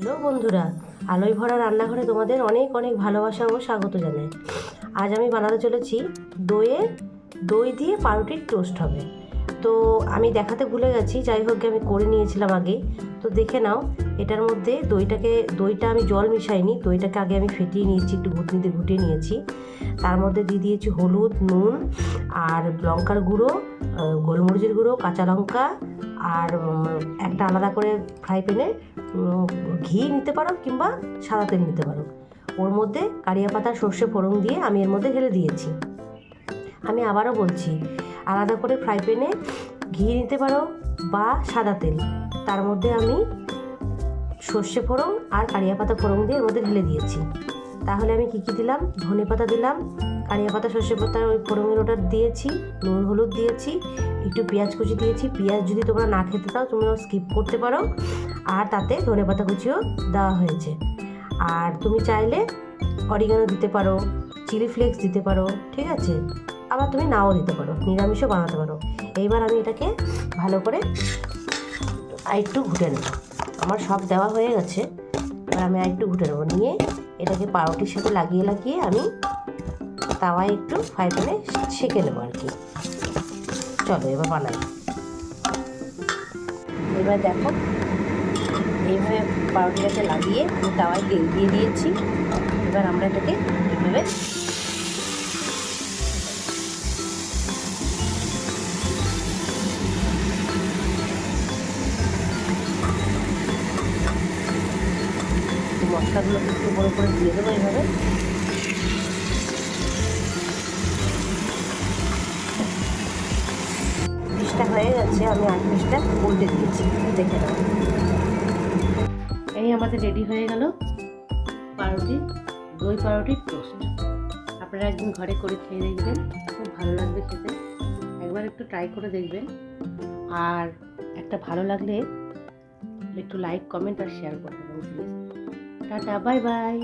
Hello বন্ধুরা, আলোয় ভরা রান্নাঘরে তোমাদের অনেক অনেক ভালোবাসা ও স্বাগত জানাই। আজ আমি বানাতে চলেছি দই দিয়ে পাউরুটির টোস্ট হবে। তো আমি দেখাতে ভুলে গেছি, যাই হোক আমি করে নিয়েছিলাম আগে। তো দেখে নাও, এটার মধ্যে দইটা আমি জল মিশাইনি, দইটাকে আগে আমি ফেটিয়ে নিয়েছি, একটু ঘুটনিতে ঘুটিয়ে নিয়েছি। তার মধ্যে দিয়ে দিয়েছি হলুদ, নুন আর লঙ্কার গুঁড়ো, গোলমরিচের গুঁড়ো, কাঁচা লঙ্কা আর একটা আলাদা করে ফ্রাই প্যানে ঘি নিতে পারো কিংবা সাদা তেল নিতে পারো। ওর মধ্যে কারিয়া পাতা, সর্ষে ফোড়ন দিয়ে আমি এর মধ্যে ঢেলে দিয়েছি। আমি আবারও বলছি, আলাদা করে ফ্রাই প্যানে ঘি নিতে পারো বা সাদা তেল। তার মধ্যে আমি সর্ষে ফোড়ন আর কারিয়া পাতা ফোড়ন দিয়ে এর মধ্যে ঢেলে দিয়েছি। তাহলে আমি কী দিলাম, ধনে পাতা দিলাম, কারিয়া পাতা, সর্ষে পাতা, ওই ফোড়নের ওটা দিয়েছি, নুন হলুদ দিয়েছি, একটু পেঁয়াজ কুচি দিয়েছি। পেঁয়াজ যদি তোমরা না খেতে চাও তোমরা স্কিপ করতে পারো, আর তাতে ধনে পাতা কুচিও দেওয়া হয়েছে। আর তুমি চাইলে অরিগানো দিতে পারো, চিলি ফ্লেক্স দিতে পারো, ঠিক আছে। আবার তুমি নাও দিতে পারো, নিরামিষও বানাতে পারো। এইবার আমি এটাকে ভালো করে আরেকটু ঘুটে নেব। আমার সব দেওয়া হয়ে গেছে, এবার আমি আরেকটু ঘুটে নেবো। নিয়ে এটাকে পাউরুটির সাথে লাগিয়ে আমি তাওয়ায় একটু ফ্রাই প্যানে সেঁকে নেবো আর কি। চলো এবার বানাই। এবার দেখো, এইভাবে পাউরুটিটাকে লাগিয়ে আমি তাওয়ায় তেল দিয়ে দিয়েছি। এবার আমরা এটাকে এইভাবে মশলাগুলো একটু বড় করে দিয়ে দেবো। এইভাবে পিসটা হয়ে গেছে, আমি 8 পিসটা উল্টে দিয়েছি, দেখে নাও। এই আমাদের রেডি হয়ে গেল দই পাউরুটির টোস্ট। আপনারা একদিন ঘরে করে খেয়ে দেখবেন, খুব ভালো লাগবে খেতে। একবার একটু ট্রাই করে দেখবেন। আর একটা ভালো লাগলে একটু লাইক, কমেন্ট আর শেয়ার করে দেবেন প্লিজ। Tata, bye bye.